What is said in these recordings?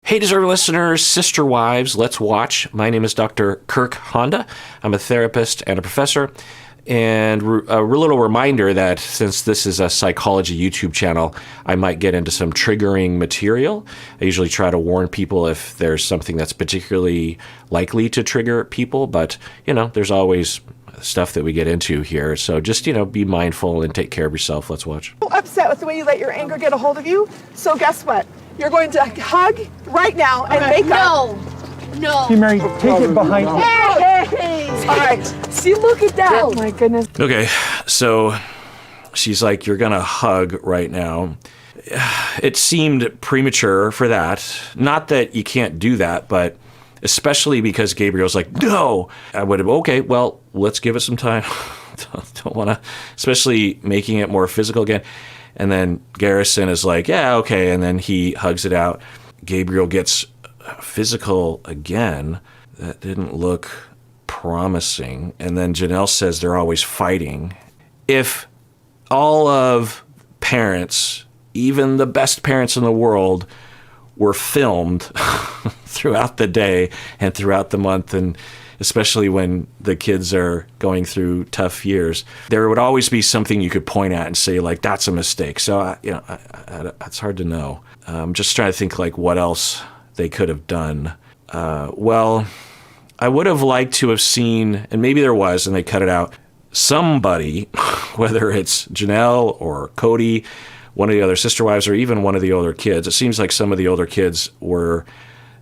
Hey, deserving listeners, sister wives, let's watch. My name is Dr. Kirk Honda. I'm a therapist and a professor. And a little reminder that since this is a psychology YouTube channel, I might get into some triggering material. I usually try to warn people if there's something that's particularly likely to trigger people, but, there's always stuff that we get into here. So just, be mindful and take care of yourself. Let's watch. So upset with the way you let your anger get a hold of you. So guess what? You're going to hug right now and make up. No. You Mary, take it behind you. Hey! All right. See, look at that. Oh, my goodness. Okay, so she's like, you're going to hug right now. It seemed premature for that. Not that you can't do that, but especially because Gabriel's like, no. I would have, okay, well, let's give it some time. Don't want to, especially making it more physical again. And then Garrison is like, yeah, okay. And then he hugs it out. Gabriel gets physical again. That didn't look promising. And then Janelle says they're always fighting. If all of parents, even the best parents in the world, were filmed throughout the day and throughout the month, and especially when the kids are going through tough years, there would always be something you could point at and say, like, that's a mistake. So, it's hard to know. I'm just trying to think, like, what else they could have done. Well, I would have liked to have seen, and maybe there was, and they cut it out, somebody, whether it's Janelle or Cody, one of the other sister wives, or even one of the older kids. It seems like some of the older kids were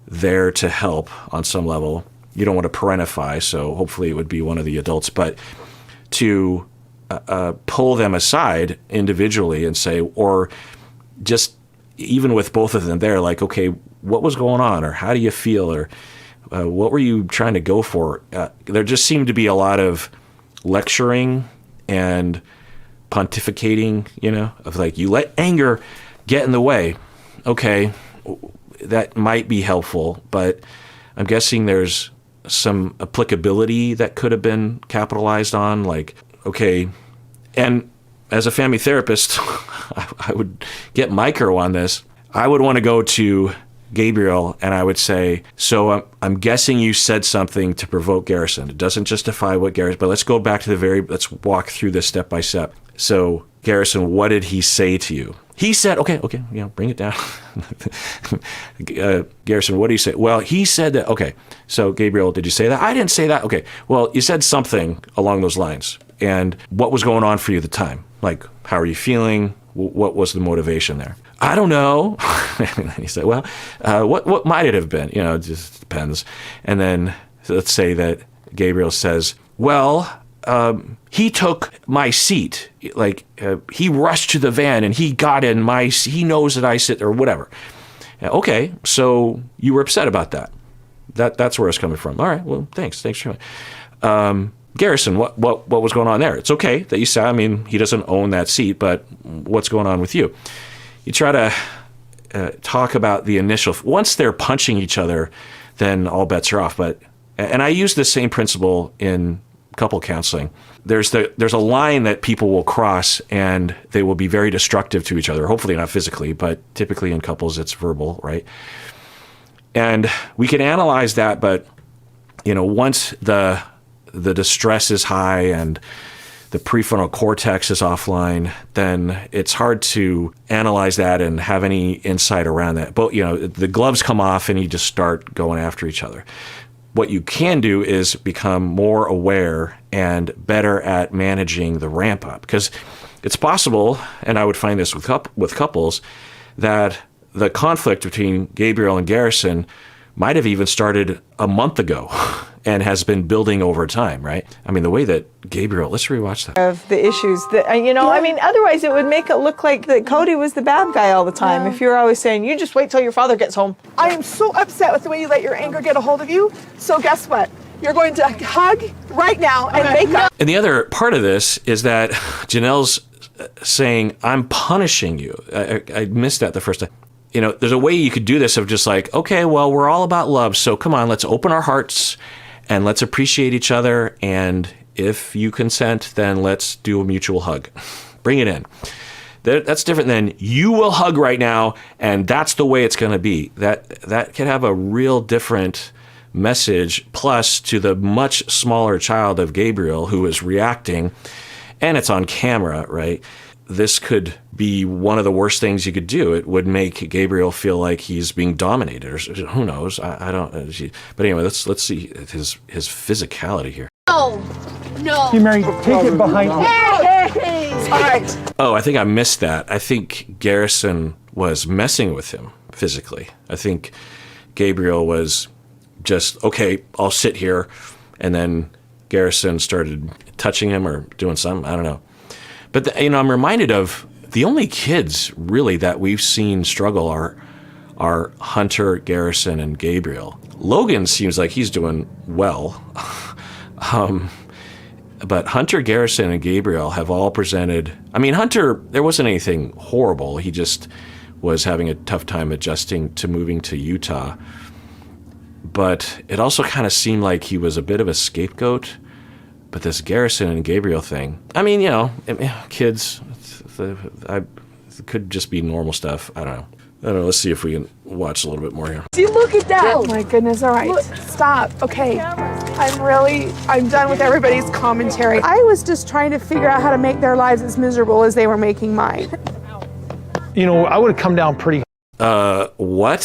there to help on some level. You don't want to parentify, so hopefully it would be one of the adults, but to pull them aside individually and say, or just even with both of them there, like, okay, what was going on, or how do you feel, or what were you trying to go for? There just seemed to be a lot of lecturing and pontificating, of like, you let anger get in the way. Okay, that might be helpful, but I'm guessing there's some applicability that could have been capitalized on, like, okay, and as a family therapist, I would get micro on this. I would want to go to Gabriel and I would say, so I'm guessing you said something to provoke Garrison. It doesn't justify what Garrison, but let's go back to let's walk through this step by step. So Garrison, what did he say to you? He said, okay, bring it down. Garrison, what did he say? Well, he said that, okay. So Gabriel, did you say that? I didn't say that. Okay. Well, you said something along those lines. And what was going on for you at the time? Like, how are you feeling? What was the motivation there? I don't know. And then he said, well, what might it have been? It just depends. And then let's say that Gabriel says, well, he took my seat, like he rushed to the van and he got in my seat. He knows that I sit there, or whatever. Okay, so you were upset about that. That's where it's coming from. All right, well, thanks for Garrison, what was going on there? It's okay that you said, he doesn't own that seat, but what's going on with you? You try to talk about the initial. Once they're punching each other, then all bets are off. And I use the same principle in couple counseling. There's a line that people will cross and they will be very destructive to each other. Hopefully not physically, but typically in couples it's verbal, right? And we can analyze that, but once the distress is high and the prefrontal cortex is offline, then it's hard to analyze that and have any insight around that. But the gloves come off and you just start going after each other. What you can do is become more aware and better at managing the ramp up, because it's possible, and I would find this with couples, that the conflict between Gabriel and Garrison might have even started a month ago and has been building over time, right? The way that Gabriel, let's rewatch that. Of the issues that, otherwise it would make it look like that Cody was the bad guy all the time. If you're always saying, you just wait till your father gets home. I am so upset with the way you let your anger get a hold of you. So guess what? You're going to hug right now and make up. And the other part of this is that Janelle's saying, I'm punishing you. I missed that the first time. There's a way you could do this of just like, okay, well, we're all about love. So come on, let's open our hearts and let's appreciate each other. And if you consent, then let's do a mutual hug. Bring it in. That's different than you will hug right now, and that's the way it's going to be. That can have a real different message, plus to the much smaller child of Gabriel who is reacting, and it's on camera, right? This could be one of the worst things you could do. It would make Gabriel feel like he's being dominated, or who knows? I don't. But anyway, let's see his physicality here. No. You Mary, take it behind you. Hey! All right. Oh, I think I missed that. I think Garrison was messing with him physically. I think Gabriel was just, okay, I'll sit here, and then Garrison started touching him or doing something. I don't know. But I'm reminded of the only kids really that we've seen struggle are Hunter, Garrison, and Gabriel. Logan seems like he's doing well. But Hunter, Garrison, and Gabriel have all presented. I mean, Hunter, there wasn't anything horrible. He just was having a tough time adjusting to moving to Utah. But it also kind of seemed like he was a bit of a scapegoat. But this Garrison and Gabriel thing, I mean, kids, it could just be normal stuff. I don't know. Let's see if we can watch a little bit more here. See, look at that. Oh my goodness. All right. Stop. Okay. I'm done with everybody's commentary. I was just trying to figure out how to make their lives as miserable as they were making mine. I would have come down pretty. What?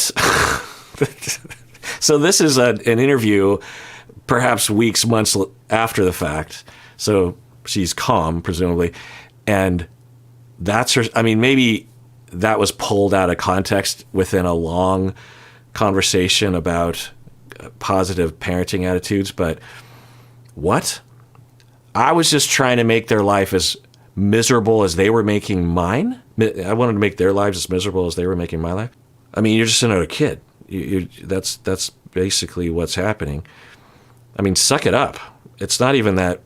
So this is an interview, perhaps weeks, months after the fact. So she's calm, presumably. And that's her. I mean, maybe that was pulled out of context within a long conversation about positive parenting attitudes. But what? I was just trying to make their life as miserable as they were making mine. I wanted to make their lives as miserable as they were making my life. I mean, you're just another kid. That's basically what's happening. I mean, suck it up. It's not even that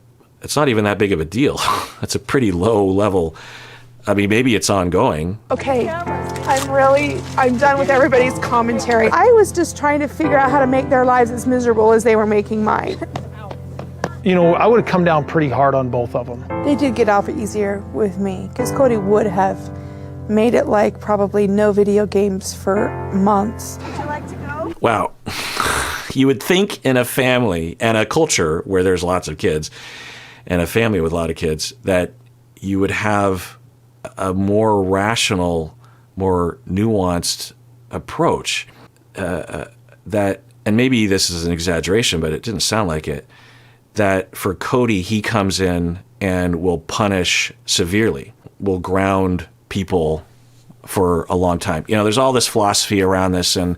big of a deal. It's a pretty low level. I mean, maybe it's ongoing. Okay. I'm done with everybody's commentary. I was just trying to figure out how to make their lives as miserable as they were making mine. I would have come down pretty hard on both of them. They did get off easier with me because Cody would have made it like probably no video games for months. Would you like to go? Wow. You would think in a family and a culture where there's lots of kids and a family with a lot of kids that you would have a more rational, more nuanced approach. And maybe this is an exaggeration, but it didn't sound like it, that for Cody, he comes in and will punish severely, will ground people for a long time. There's all this philosophy around this, and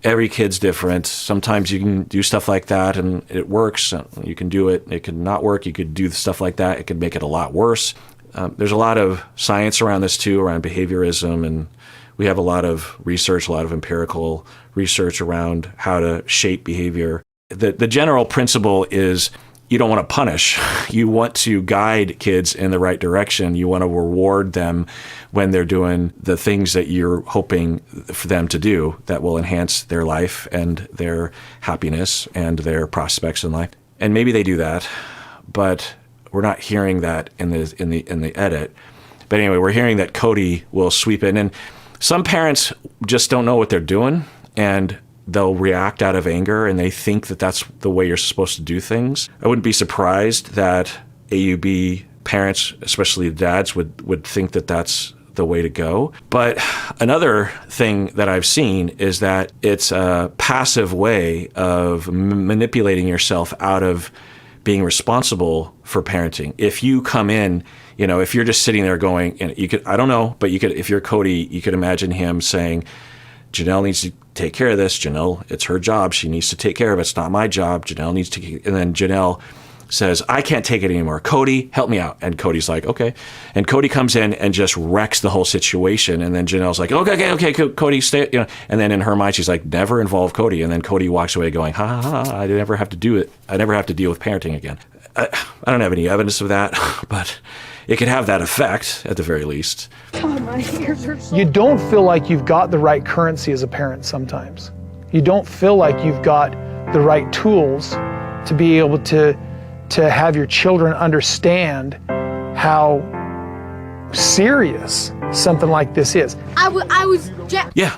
every kid's different. Sometimes you can do stuff like that and it works. You can do it. It could not work. You could do stuff like that. It could make it a lot worse. There's a lot of science around this too, around behaviorism, and we have a lot of research, a lot of empirical research around how to shape behavior. The general principle is you don't want to punish. You want to guide kids in the right direction. You want to reward them when they're doing the things that you're hoping for them to do that will enhance their life and their happiness and their prospects in life. And maybe they do that, but we're not hearing that in the edit. But anyway, we're hearing that Cody will sweep in, and some parents just don't know what they're doing, and they'll react out of anger, and they think that that's the way you're supposed to do things. I wouldn't be surprised that AUB parents, especially dads, would think that that's the way to go. But another thing that I've seen is that it's a passive way of manipulating yourself out of being responsible for parenting. If you come in, if you're just sitting there going, and I don't know, but if you're Cody, you could imagine him saying, Janelle needs to take care of this. Janelle, it's her job. She needs to take care of it. It's not my job. Janelle needs to, and then Janelle says, I can't take it anymore. Cody, help me out. And Cody's like, okay. And Cody comes in and just wrecks the whole situation. And then Janelle's like, okay, Cody, stay, And then in her mind, she's like, never involve Cody. And then Cody walks away going, I never have to do it. I never have to deal with parenting again. I don't have any evidence of that, but it could have that effect at the very least. Oh, my ears are so... You don't feel like you've got the right currency as a parent sometimes. You don't feel like you've got the right tools to be able to have your children understand how serious something like this is. I was Yeah.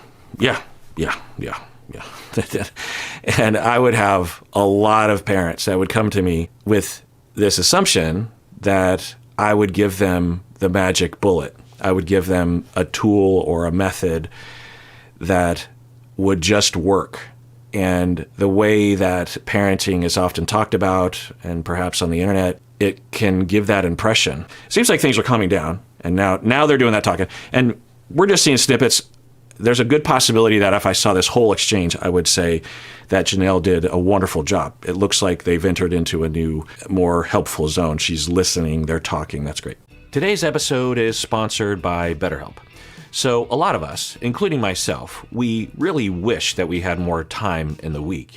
And I would have a lot of parents that would come to me with this assumption that I would give them the magic bullet. I would give them a tool or a method that would just work. And the way that parenting is often talked about, and perhaps on the internet, it can give that impression. It seems like things are calming down, and now they're doing that talking. And we're just seeing snippets. There's a good possibility that if I saw this whole exchange, I would say that Janelle did a wonderful job. It looks like they've entered into a new, more helpful zone. She's listening, they're talking. That's great. Today's episode is sponsored by BetterHelp. So a lot of us, including myself, we really wish that we had more time in the week,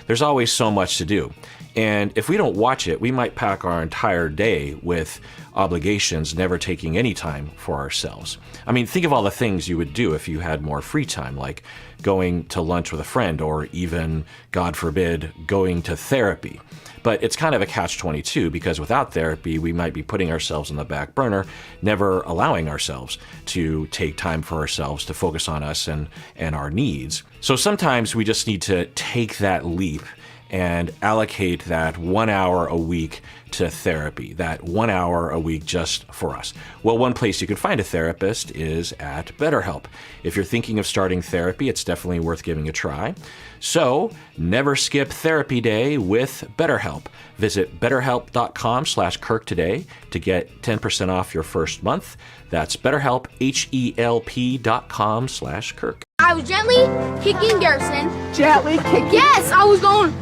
There's always so much to do. And if we don't watch it, we might pack our entire day with obligations, never taking any time for ourselves. I mean, think of all the things you would do if you had more free time, like going to lunch with a friend, or even, God forbid, going to therapy. But it's kind of a catch-22, because without therapy, we might be putting ourselves on the back burner, never allowing ourselves to take time for ourselves, to focus on us and our needs. So sometimes we just need to take that leap and allocate that 1 hour a week to therapy, that 1 hour a week just for us. Well, one place you can find a therapist is at BetterHelp. If you're thinking of starting therapy, it's definitely worth giving a try. So never skip therapy day with BetterHelp. Visit betterhelp.com/Kirk today to get 10% off your first month. That's BetterHelp, HELP.com/Kirk. I was gently kicking Garrison. Gently kicking. Yes, I was going.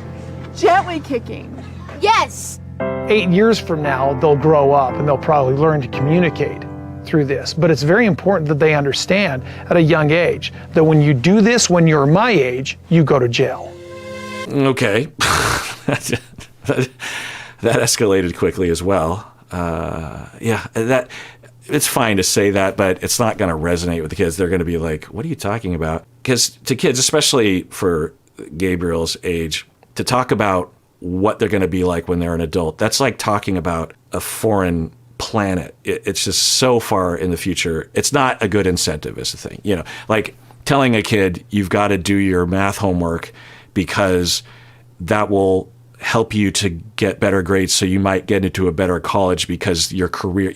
Gently kicking. Yes. 8 years from now, they'll grow up and they'll probably learn to communicate through this. But it's very important that they understand at a young age that when you do this when you're my age, you go to jail. Okay. that escalated quickly as well. It's fine to say that, but it's not going to resonate with the kids. They're going to be like, what are you talking about? Because to kids, especially for Gabriel's age, to talk about what they're going to be like when they're an adult, that's like talking about a foreign planet. It's just so far in the future. It's not a good incentive is the thing. Like telling a kid you've got to do your math homework because that will help you to get better grades, so you might get into a better college because your career.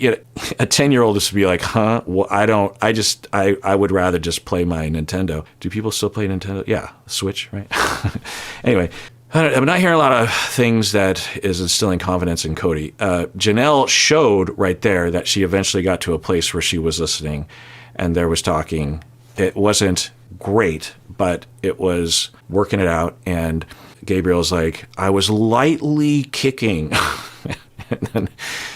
A 10-year-old is to be like, huh? Well, I would rather just play my Nintendo. Do people still play Nintendo? Yeah, Switch, right? Anyway, I'm not hearing a lot of things that is instilling confidence in Cody. Janelle showed right there that she eventually got to a place where she was listening and there was talking. It wasn't great, but it was working it out. And Gabriel's like, I was lightly kicking. And then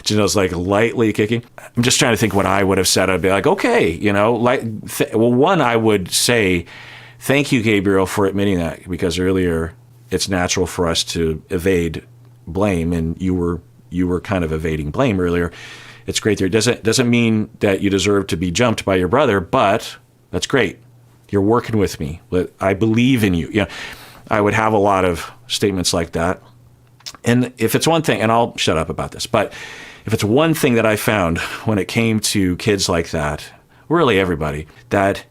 Janelle's like, lightly kicking. I'm just trying to think what I would have said. I'd be like, okay, one, I would say, thank you, Gabriel, for admitting that, because earlier it's natural for us to evade blame, and you were kind of evading blame earlier. It's great there. It doesn't mean that you deserve to be jumped by your brother, but that's great. You're working with me. I believe in you. I would have a lot of statements like that. And if it's one thing, and I'll shut up about this, but if it's one thing that I found when it came to kids like that, really everybody, that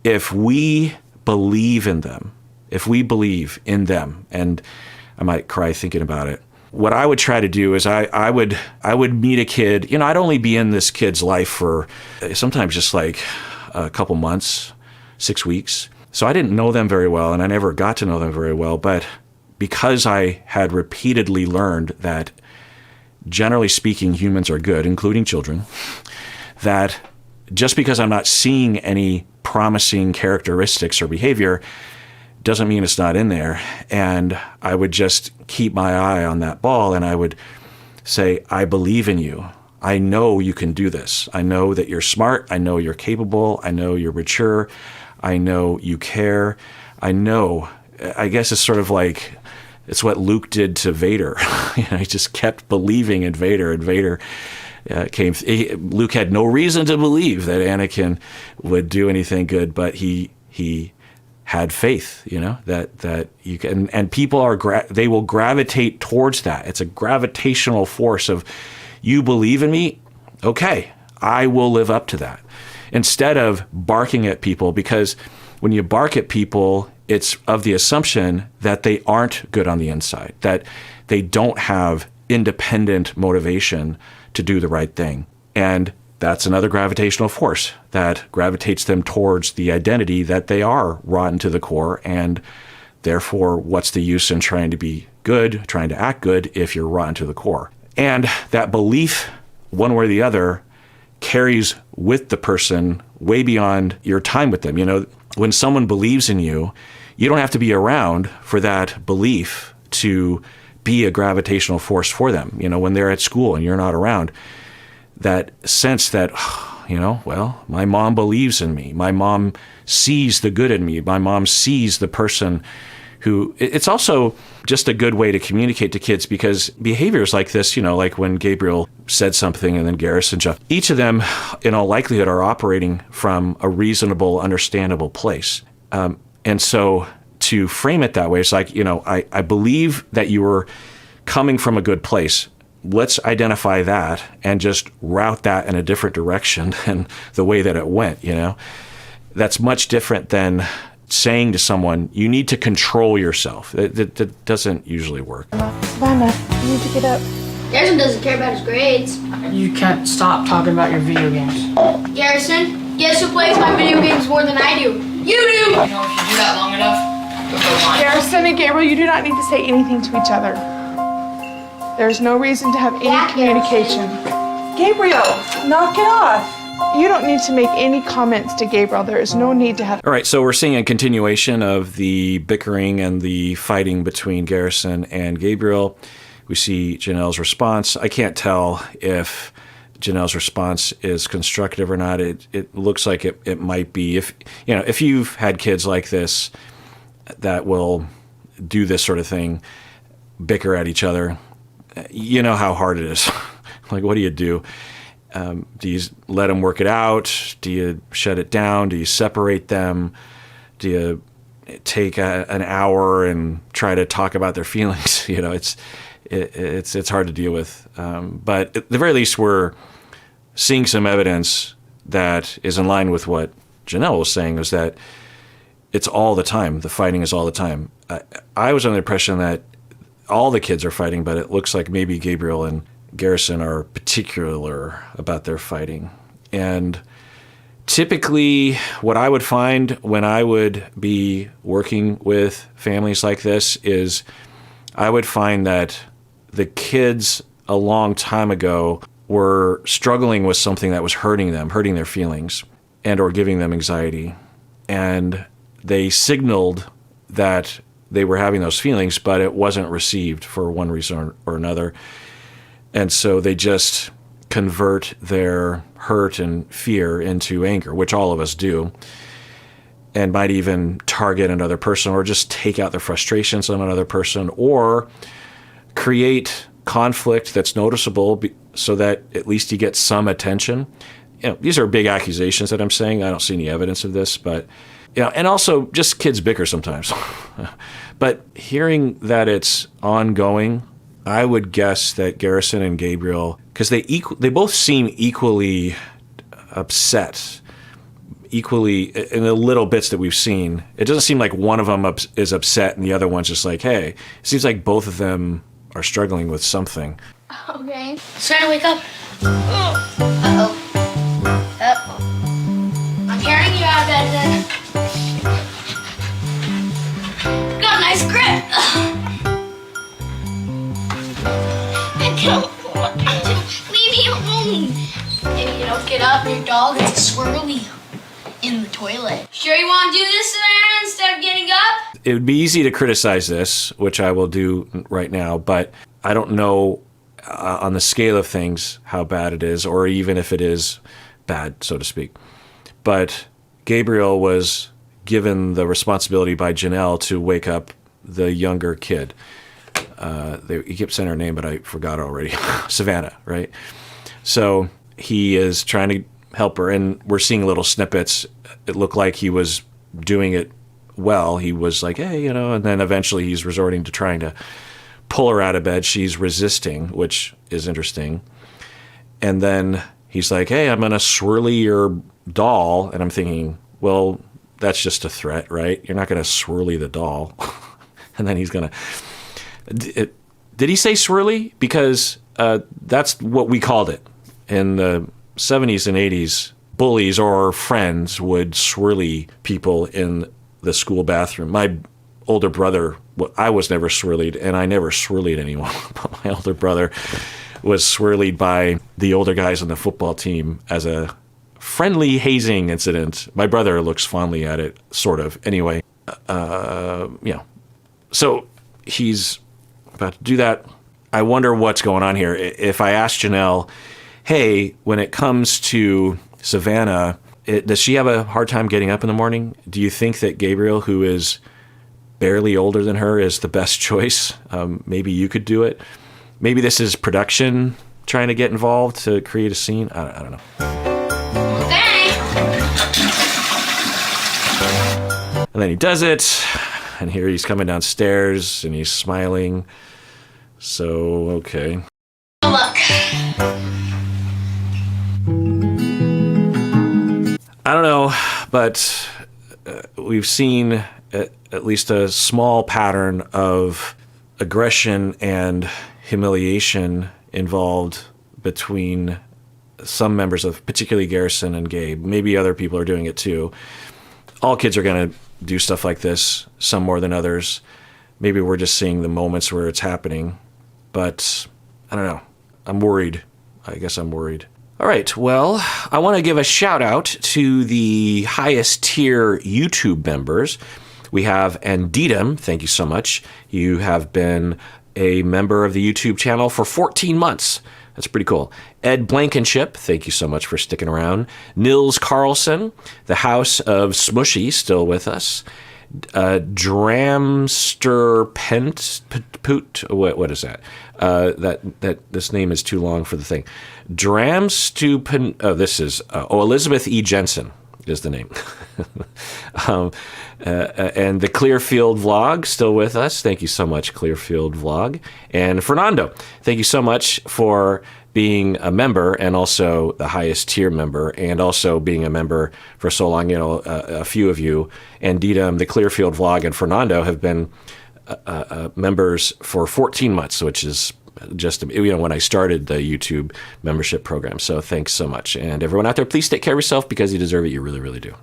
if we believe in them, and I might cry thinking about it, what I would try to do is I would meet a kid. I'd only be in this kid's life for sometimes just like a couple months, 6 weeks. So I didn't know them very well, and I never got to know them very well. But because I had repeatedly learned that, generally speaking, humans are good, including children, that just because I'm not seeing any promising characteristics or behavior doesn't mean it's not in there. And I would just keep my eye on that ball, and I would say, I believe in you. I know you can do this. I know that you're smart. I know you're capable. I know you're mature. I know you care. I guess it's sort of like, it's what Luke did to Vader. He just kept believing in Vader, and Vader Luke had no reason to believe that Anakin would do anything good, but he had faith, that you can, and people they will gravitate towards that. It's a gravitational force of, you believe in me? Okay, I will live up to that. Instead of barking at people, because when you bark at people, it's of the assumption that they aren't good on the inside, that they don't have independent motivation to do the right thing. And that's another gravitational force that gravitates them towards the identity that they are rotten to the core. And therefore, what's the use in trying to be good, trying to act good, if you're rotten to the core? And that belief, one way or the other, carries with the person way beyond your time with them. You know, when someone believes in you, you don't have to be around for that belief to be a gravitational force for them. You know, when they're at school and you're not around, that sense that, you know, well, my mom believes in me. My mom sees the good in me. My mom sees the person who, it's also just a good way to communicate to kids, because behaviors like this, you know, like when Gabriel said something and then Garrison jumped, each of them in all likelihood are operating from a reasonable, understandable place. And so to frame it that way, it's like, you know, I believe that you were coming from a good place. Let's identify that and just route that in a different direction than the way that it went, you know? That's much different than saying to someone, you need to control yourself. That doesn't usually work. Savannah, you need to get up. Garrison doesn't care about his grades. You can't stop talking about your video games. Garrison, guess who plays my video games more than I do? You do! You know, if you do that long enough, you'll go on. Garrison and Gabriel, you do not need to say anything to each other. There's no reason to have any Yeah, communication. Gabriel, knock it off. You don't need to make any comments to Gabriel. There is no need to have. All right, so we're seeing a continuation of the bickering and the fighting between Garrison and Gabriel. We see Janelle's response. I can't tell if Janelle's response is constructive or not. It looks like it might be. If you've had kids like this that will do this sort of thing, bicker at each other, you know how hard it is. Like, what do you do? Do you let them work it out? Do you shut it down? Do you separate them? Do you take an hour and try to talk about their feelings? You know, it's hard to deal with. But at the very least, we're seeing some evidence that is in line with what Janelle was saying, is that it's all the time. The fighting is all the time. I was under the impression that all the kids are fighting, but it looks like maybe Gabriel and Garrison are particular about their fighting. And typically what I would find when I would be working with families like this is I would find that the kids a long time ago were struggling with something that was hurting them, hurting their feelings, and or giving them anxiety. And they signaled that they were having those feelings, but it wasn't received for one reason or another. And so they just convert their hurt and fear into anger, which all of us do, and might even target another person or just take out their frustrations on another person or create conflict that's noticeable so that at least you get some attention. You know, these are big accusations that I'm saying. I don't see any evidence of this, but you know, and also just kids bicker sometimes. But hearing that it's ongoing, I would guess that Garrison and Gabriel, because they both seem equally upset, equally in the little bits that we've seen. It doesn't seem like one of them is upset and the other one's just like, hey. It seems like both of them are struggling with something. Okay. It's trying to wake up. Uh-oh. I'm carrying you out of bed then. Got a nice grip. I don't want to. Leave me alone. Maybe you don't get up, your dog is swirly in the toilet. Sure you want to do this, Savannah, instead of getting up? It would be easy to criticize this, which I will do right now, but I don't know on the scale of things how bad it is, or even if it is bad, so to speak. But Gabriel was given the responsibility by Janelle to wake up the younger kid. He kept saying her name, but I forgot already. Savannah, right? So he is trying to help her, and we're seeing little snippets. It looked like he was doing it well. He was like, hey, you know, and then eventually he's resorting to trying to pull her out of bed. She's resisting, which is interesting. And then He's like, hey, I'm going to swirly your doll. And I'm thinking, well, that's just a threat, right? You're not going to swirly the doll. And then he's going to... Did he say swirly? Because that's what we called it. In the 70s and 80s, bullies or friends would swirly people in the school bathroom. My older brother, I was never swirlied, and I never swirlied anyone. But my older brother was swirlied by the older guys on the football team as a friendly hazing incident. My brother looks fondly at it, sort of. Anyway, yeah. So he's about to do that. I wonder what's going on here. If I ask Janelle, hey, when it comes to Savannah, does she have a hard time getting up in the morning? Do you think that Gabriel, who is barely older than her, is the best choice? Maybe you could do it. Maybe this is production trying to get involved to create a scene. I don't know. Okay. And then he does it, and here he's coming downstairs, and he's smiling. So, okay. Look. I don't know, but we've seen at least a small pattern of aggression and humiliation involved between some members of particularly Garrison and Gabe. Maybe other people are doing it too. All kids are going to do stuff like this, some more than others. Maybe we're just seeing the moments where it's happening. But I don't know. I'm worried. I guess I'm worried. All right, well, I want to give a shout out to the highest tier YouTube members. We have Andidam, thank you so much. You have been a member of the YouTube channel for 14 months. That's pretty cool. Ed Blankenship, thank you so much for sticking around. Nils Carlson, the House of Smushy, still with us. Dramster Poot. What is that? That this name is too long for the thing. Dramstupin. Oh, this is. Elizabeth E. Jensen is the name. And the Clearfield Vlog still with us. Thank you so much, Clearfield Vlog. And Fernando, thank you so much for being a member and also the highest tier member and also being a member for so long. You know, a few of you, and Dita, the Clearfield Vlog, and Fernando have been members for 14 months, which is just, you know, when I started the YouTube membership program. So thanks so much. And everyone out there, please take care of yourself because you deserve it. You really, really do.